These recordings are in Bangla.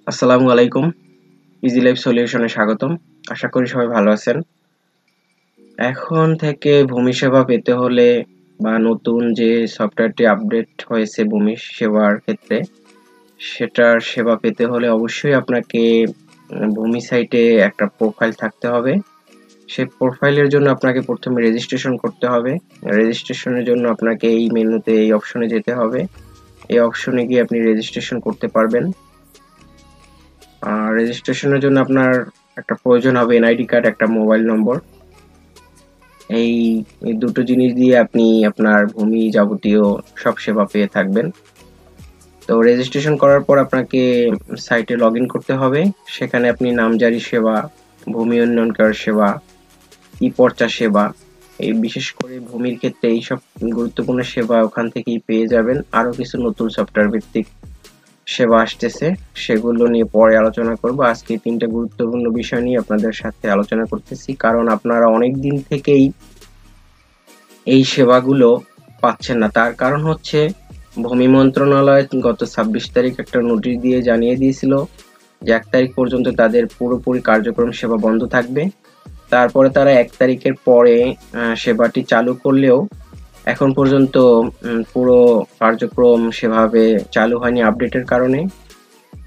আসসালামু আলাইকুম। ইজি লাইফ সলিউশনে স্বাগতম। আশা করি সবাই ভালো আছেন। এখন থেকে ভূমি সেবা পেতে হলে বা নতুন যে সফটওয়্যারটি আপডেট হয়েছে ভূমি সেবার ক্ষেত্রে, সেটার সেবা পেতে হলে অবশ্যই আপনাকে ভূমি সাইটে একটা প্রোফাইল থাকতে হবে। সেই প্রোফাইলের জন্য আপনাকে প্রথমে রেজিস্ট্রেশন করতে হবে। রেজিস্ট্রেশনের জন্য আপনাকে এই মেনুতে এই অপশনে যেতে হবে। এই অপশনে গিয়ে আপনি রেজিস্ট্রেশন করতে পারবেন। রেজিস্ট্রেশনের জন্য আপনার একটা প্রয়োজন হবে এনআইডি কার্ড, একটা মোবাইল নম্বর। এই দুটো জিনিস দিয়ে আপনি আপনার ভূমি যাবতীয় সব সেবা পেয়ে থাকবেন। তো রেজিস্ট্রেশন করার পর আপনাকে সাইটে লগ ইন করতে হবে। সেখানে আপনি নামজারি সেবা, ভূমি উন্নয়ন কর সেবা, ই পর্চা সেবা, এই বিশেষ করে ভূমির ক্ষেত্রে এইসব গুরুত্বপূর্ণ সেবা ওখান থেকেই পেয়ে যাবেন। আরো কিছু নতুন সফটওয়্যার ভিত্তিক সেবা আসতেছে, সেগুলো নিয়ে পরে আলোচনা করব। আজকে তিনটা গুরুত্বপূর্ণ বিষয় নিয়ে আপনাদের সাথে আলোচনা করতেছি, কারণ আপনারা অনেক দিন থেকেই এই সেবাগুলো পাচ্ছেন না। তার কারণ হচ্ছে ভূমি মন্ত্রণালয় গত 26 তারিখ একটা নোটিশ দিয়ে জানিয়ে দিয়েছিল যে 1 তারিখ পর্যন্ত তাদের পুরোপুরি কার্যক্রম সেবা বন্ধ থাকবে। তারপরে তারা 1 তারিখের পরে সেবাটি চালু করলেও এখন পর্যন্ত পুরো কার্যক্রম সেভাবে চালু হয়নি আপডেটের কারণে।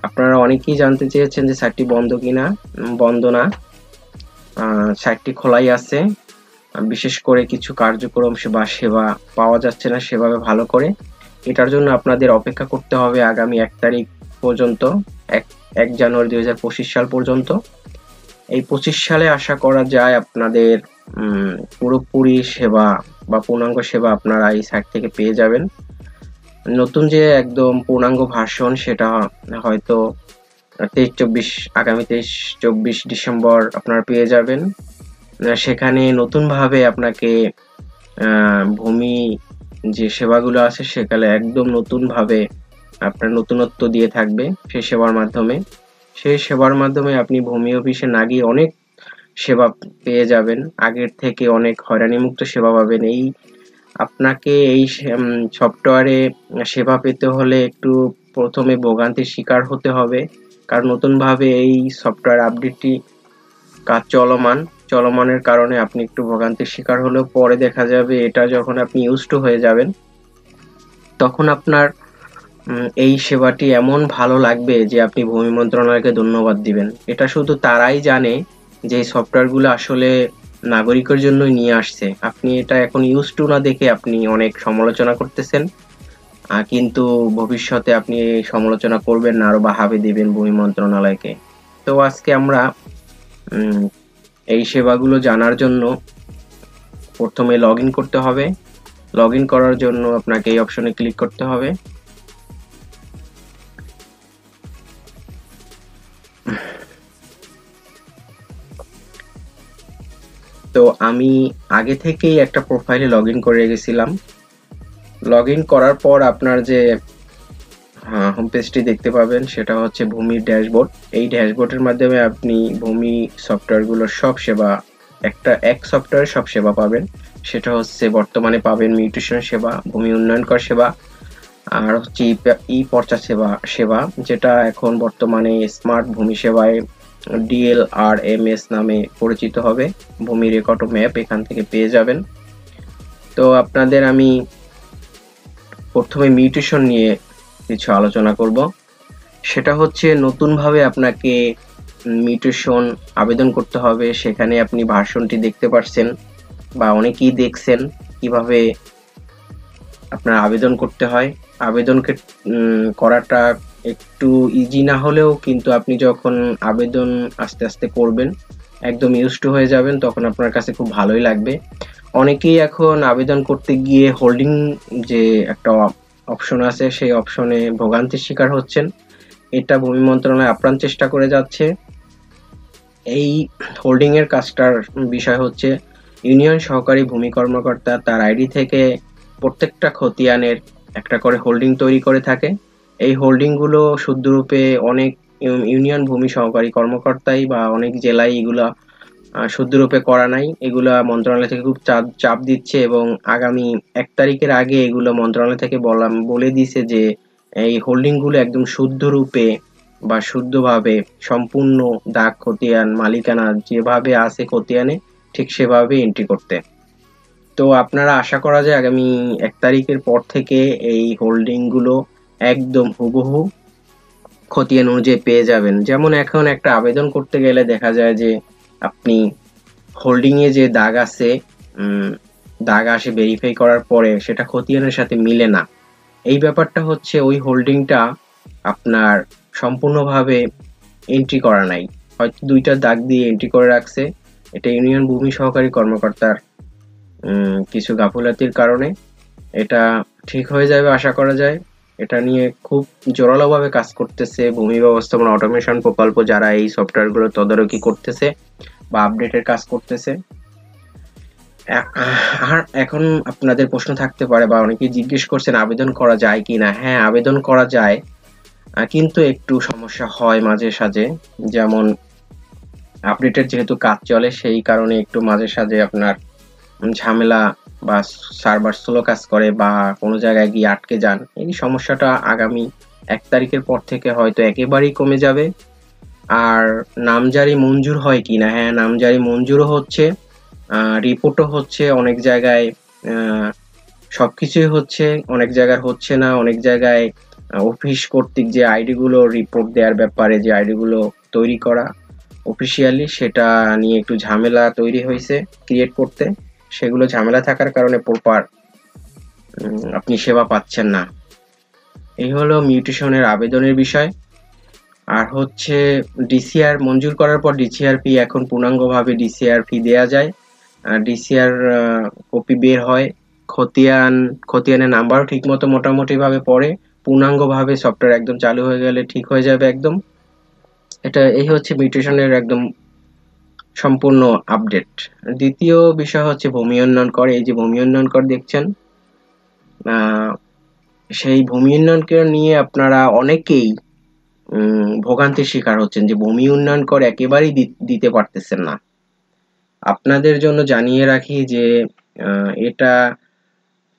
আপনারা অনেকেই জানতে চেয়েছেন যে সাইটটি বন্ধ কিনা। বন্ধ না, সাইটটি খোলাই আছে। বিশেষ করে কিছু কার্যক্রম সেবা পাওয়া যাচ্ছে না সেভাবে ভালো করে। এটার জন্য আপনাদের অপেক্ষা করতে হবে আগামী 1 তারিখ পর্যন্ত, 1 জানুয়ারি 2025 সাল পর্যন্ত। এই 25 সালে আশা করা যায় আপনাদের পুরোপুরি সেবা বা পূর্ণাঙ্গ সেবা আপনারা এই সাইট থেকে পেয়ে যাবেন। নতুন যে একদম পূর্ণাঙ্গ ভার্সন সেটা হয়তো আগামী 23-24 ডিসেম্বর আপনারা পেয়ে যাবেন। সেখানে নতুনভাবে আপনাকে ভূমি যে সেবাগুলো আছে সেখানে একদম নতুনভাবে আপনার নতুনত্ব দিয়ে থাকবে সেই সেবার মাধ্যমে। সেই সেবার মাধ্যমে আপনি ভূমি অফিসে না গিয়ে অনেক সেবা পেয়ে যাবেন। আগের থেকে অনেক হয়রানিমুক্ত সেবা পাবেন। আপনাকে এই সফটওয়্যারে সেবা পেতে হলে একটু প্রথমে ভোগান্তির শিকার হতে হবে, কারণ নতুনভাবে এই সফটওয়্যার আপডেটটি কাজ চলমানের কারণে আপনি একটু ভোগান্তির শিকার হলেও পরে দেখা যাবে এটা যখন আপনি ইউজড হয়ে যাবেন তখন আপনার এই সেবাটি এমন ভালো লাগবে যে আপনি ভূমি মন্ত্রণালয়কে ধন্যবাদ দিবেন। এটা শুধু তারাই জানে যে এই সফটওয়্যারগুলো আসলে নাগরিকের জন্যই নিয়ে আসছে। আপনি এটা এখন ইউজড না দেখে আপনি অনেক সমালোচনা করতেছেন, কিন্তু ভবিষ্যতে আপনি এই সমালোচনা করবেন না, আরো বাহাবা দিবেন ভূমি মন্ত্রণালয়কে। তো আজকে আমরা এই সেবাগুলো জানার জন্য প্রথমে লগ ইন করতে হবে। লগ ইন করার জন্য আপনাকে এই অপশনে ক্লিক করতে হবে। তো আমি আগে থেকেই একটা প্রোফাইলে লগ ইন করে গেছিলাম। লগ ইন করার পর আপনার যে হোম পেজটি দেখতে পাবেন সেটা হচ্ছে ভূমির ড্যাশবোর্ড। এই ড্যাশবোর্ডের মাধ্যমে আপনি ভূমি সফটওয়্যারগুলোর সব সেবা, এক সফটওয়্যারে সব সেবা পাবেন। সেটা হচ্ছে বর্তমানে পাবেন মিউটেশন সেবা, ভূমি উন্নয়ন কর সেবা, আর হচ্ছে ই পর্চা সেবা, যেটা এখন বর্তমানে স্মার্ট ভূমি সেবায় DLRMS নামে পরিচিত হবে। ভূমি রেকর্ড ও ম্যাপ এখান থেকে পেয়ে যাবেন। তো আপনাদের আমি প্রথমে মিউটেশন নিয়ে কিছু আলোচনা করব। সেটা হচ্ছে নতুনভাবে আপনাকে মিউটেশন আবেদন করতে হবে। সেখানে আপনি ভার্সনটি দেখতে পাচ্ছেন বা অনেকেই দেখছেন কিভাবে আপনার আবেদন করতে হয়। আবেদনকে করাটা একটু ইজি না হলেও কিন্তু আপনি যখন আবেদন আস্তে আস্তে করবেন একদম ইউজড হয়ে যাবেন, তখন আপনার কাছে খুব ভালোই লাগবে। অনেকেই এখন আবেদন করতে গিয়ে হোল্ডিং যে একটা অপশন আছে সেই অপশনে ভোগান্তির শিকার হচ্ছেন। এটা ভূমি মন্ত্রণালয় আপ্রাণ চেষ্টা করে যাচ্ছে। এই হোল্ডিং এর কাজটার বিষয় হচ্ছে ইউনিয়ন সহকারী ভূমি কর্মকর্তা তার আইডি থেকে প্রত্যেকটা খতিয়ানের একটা করে হোল্ডিং তৈরি করে থাকে। এই হোল্ডিং গুলো শুদ্ধরূপে অনেক ইউনিয়ন ভূমি সহকারী কর্মকর্তাই বা অনেক জেলায় এগুলা শুদ্ধরূপে করা নাই। এগুলা মন্ত্রণালয় থেকে খুব চাপ দিচ্ছে এবং আগামী 1 তারিখের আগে এগুলো মন্ত্রণালয় থেকে বলে দিছে যে এই হোল্ডিং গুলো একদম শুদ্ধরূপে বা শুদ্ধভাবে সম্পূর্ণ দাগ খতিয়ান মালিকানা যেভাবে আছে খতিয়ানে ঠিক সেভাবে এন্ট্রি করতে। তো আপনারা আশা করা যায় আগামী 1 তারিখের পর থেকে এই হোল্ডিং গুলো একদম হুবহু খতিয়ান অনুযায়ী পেয়ে যাবেন। যেমন এখন একটা আবেদন করতে গেলে দেখা যায় যে আপনি হোল্ডিং এ যে দাগ আছে, দাগ আসে ভেরিফাই করার পরে সেটা খতিয়ানের সাথে মিলে না। এই ব্যাপারটা হচ্ছে ওই হোল্ডিংটা আপনার সম্পূর্ণভাবে এন্ট্রি করা নাই, হয়তো 2টা দাগ দিয়ে এন্ট্রি করে রাখছে। এটা ইউনিয়ন ভূমি সহকারী কর্মকর্তার কিছু গাফুলাতির কারণে এটা ঠিক হয়ে যাবে আশা করা যায়। এটা নিয়ে খুব জোরালোভাবে কাজ করতেছে ভূমি ব্যবস্থাপনা অটোমেশন প্রকল্প, যারা এই সফটওয়্যারগুলো তদারকি করতেছে বা আপডেটের কাজ করতেছে। আর এখন আপনাদের প্রশ্ন থাকতে পারে বা অনেকেই জিজ্ঞেস করছেন আবেদন করা যায় কিনা। হ্যাঁ, আবেদন করা যায়, কিন্তু একটু সমস্যা হয় মাঝে সাঝে। যেমন আপডেটের যেহেতু কাজ চলে সেই কারণে একটু মাঝে সাঝে আপনার ঝামেলা বা সার্ভার স্লো কাজ করে বা কোনো জায়গায় গিয়ে আটকে যান। এই সমস্যাটা আগামী 1 তারিখের পর থেকে হয়তো একেবারেই কমে যাবে। আর নামজারি মঞ্জুর হয় কিনা, হ্যাঁ নামজারি মঞ্জুরও হচ্ছে, রিপোর্টও হচ্ছে অনেক জায়গায়, সবকিছুই হচ্ছে, অনেক জায়গায় হচ্ছে না, অনেক জায়গায় অফিস কর্তৃক যে আইডি গুলো রিপোর্ট দেওয়ার ব্যাপারে যে আইডি গুলো তৈরি করা অফিসিয়ালি, সেটা নিয়ে একটু ঝামেলা তৈরি হয়েছে ক্রিয়েট করতে। সেগুলো ঝামেলা থাকার কারণে প্রপার আপনি সেবা পাচ্ছেন না। এই হলো মিউটেশনের আবেদনের বিষয়। আর হচ্ছে ডিসিআর মঞ্জুর করার পর ডিসিআর ফি এখন পূর্ণাঙ্গভাবে ডিসিআর ফি দেয়া যায়। ডিসিআর কপি বের হয়, খতিয়ানের নাম্বারও ঠিক মতো মোটামুটি ভাবে পড়ে। পূর্ণাঙ্গভাবে সফটওয়্যার একদম চালু হয়ে গেলে ঠিক হয়ে যাবে একদম। এই হচ্ছে মিউটেশনের একদম সম্পূর্ণ আপডেট। দ্বিতীয় বিষয় হচ্ছে ভূমি উন্নয়ন কর। এই যে ভূমি উন্নয়ন কর দেখছেন, সেই ভূমি উন্নয়ন কর নিয়ে আপনারা অনেকেই ভোগান্তির শিকার হচ্ছেন যে ভূমি উন্নয়ন কর একেবারেই দিতে পারতেছেন না। আপনাদের জন্য জানিয়ে রাখি যে এটা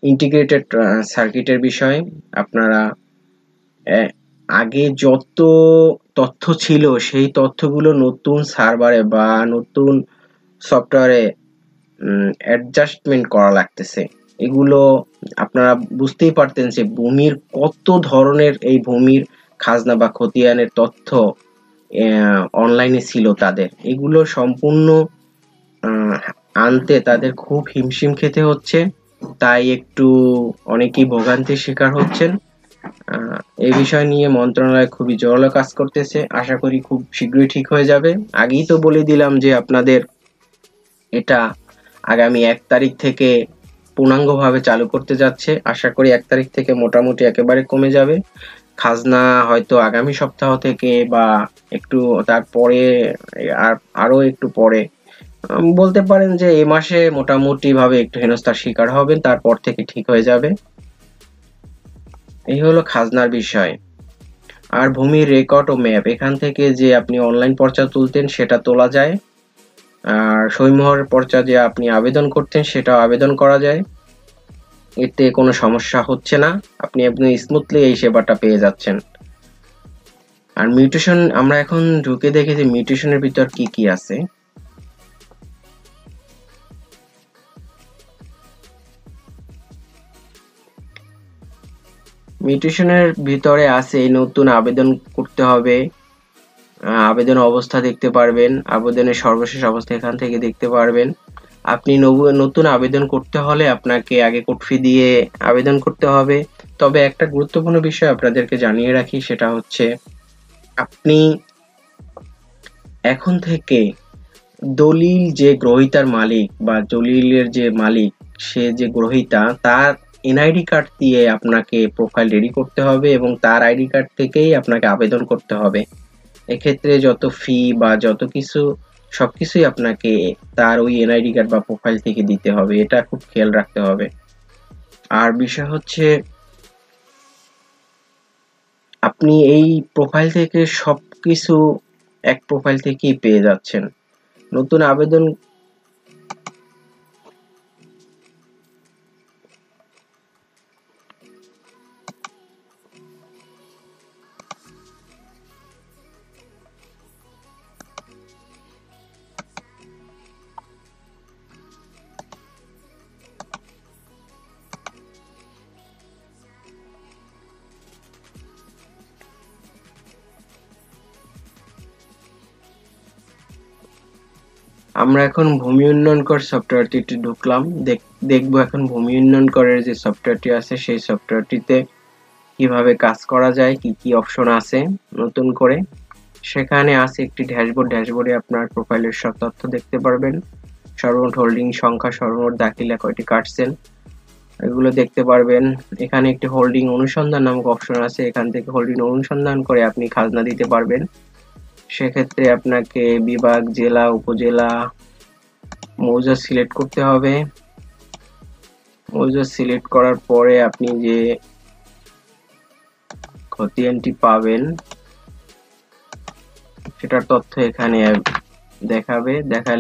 ইন্টিগ্রেটেড সার্কিটের বিষয়। আপনারা আগে যত তথ্য ছিল সেই তথ্যগুলো নতুন সার্ভারে বা নতুন সফটওয়্যারে অ্যাডজাস্টমেন্ট করা লাগতেছে। এগুলো আপনারা বুঝতেই পারতেন যে ভূমির কত ধরনের এই ভূমির খাজনা বা খতিয়ানের তথ্য অনলাইনে ছিল তাদের। এগুলো সম্পূর্ণ আনতে তাদের খুব হিমশিম খেতে হচ্ছে, তাই একটু অনেকেই ভোগান্তির শিকার হচ্ছেন। এই বিষয় নিয়ে মন্ত্রণালয় খুবই জোরালো কাজ করতেছে, আশা করি খুব শীঘ্রই ঠিক হয়ে যাবে। আগেই তো বলে দিলাম যে আপনাদের এটা আগামী 1 তারিখ থেকে পূর্ণাঙ্গভাবে চালু করতে যাচ্ছে। আশা করি 1 তারিখ থেকে মোটামুটি একেবারে কমে যাবে। খাজনা হয়তো আগামী সপ্তাহ থেকে বা একটু তারপরে, আর আরো একটু পরে, বলতে পারেন যে এই মাসে মোটামুটি ভাবে একটু হেনস্থার শিকার হবেন, তারপর থেকে ঠিক হয়ে যাবে। এই হলো খাজনার বিষয়। আর ভূমির রেকর্ড ও ম্যাপ, এখান থেকে যে আপনি অনলাইন পর্চা তুলতেন সেটা তোলা যায়। আর সইমোহর পর্চা যে আপনি আবেদন করতেন সেটাও আবেদন করা যায়। এতে কোনো সমস্যা হচ্ছে না, আপনি একদম স্মুথলি এই সেবাটা পেয়ে যাচ্ছেন। আর মিউটেশন আমরা এখন ঢুকে দেখি যে মিউটেশনের ভিতর কি কি আছে। মিউটেশনের ভিতরে আছে নতুন আবেদন করতে হবে, আবেদন অবস্থা দেখতে পারবেন, আবেদনের সর্বশেষ অবস্থা এখান থেকে দেখতে পারবেন। আপনি নতুন আবেদন করতে হলে আপনাকে আগে কোড ফি দিয়ে আবেদন করতে হবে। তবে একটা গুরুত্বপূর্ণ বিষয় আপনাদেরকে জানিয়ে রাখি, সেটা হচ্ছে আপনি এখন থেকে দলিল যে গ্রহীতার মালিক বা দলিলের যে মালিক, সে যে গ্রহীতা, তার এনআইডি কার্ড দিয়ে আপনাকে প্রোফাইল রেডি করতে হবে এবং তার আইডি কার্ড থেকেই আপনাকে আবেদন করতে হবে। এক্ষেত্রে যত ফি বা যত কিছু সবকিছুই আপনাকে তার ওই এনআইডি কার্ড বা প্রোফাইল থেকে দিতে হবে, এটা খুব খেয়াল রাখতে হবে। আর বিষয় হচ্ছে আপনি এই প্রোফাইল থেকে সবকিছু এক প্রোফাইল থেকেই পেয়ে যাচ্ছেন। নতুন আবেদন আমরা এখন ভূমি উন্নয়ন কর সফটওয়্যারটিতে ঢুকলাম। দেখবো এখন ভূমি উন্নয়ন করের যে সফটওয়্যারটি আছে সেই সফটওয়্যারটিতে কিভাবে কাজ করা যায়, কি কি অপশন আছে নতুন করে। সেখানে আছে একটি ড্যাশবোর্ড। ড্যাশবোর্ডে আপনার প্রোফাইলের সব তথ্য দেখতে পারবেন। সর্বমোট হোল্ডিং সংখ্যা, সর্বমোট দাখিলা কয়টি কাটছেন, এগুলো দেখতে পারবেন। এখানে একটি হোল্ডিং অনুসন্ধান নামক অপশন আছে। এখান থেকে হোল্ডিং অনুসন্ধান করে আপনি খাজনা দিতে পারবেন। সেক্ষেত্রে আপনাকে বিভাগ, জেলা, উপজেলা, মৌজা সিলেক্ট করতে হবে। মৌজা সিলেক্ট করার পরে আপনি যে খতিয়ানটি পাবেন সেটার তথ্য এখানে দেখাবে। দেখালে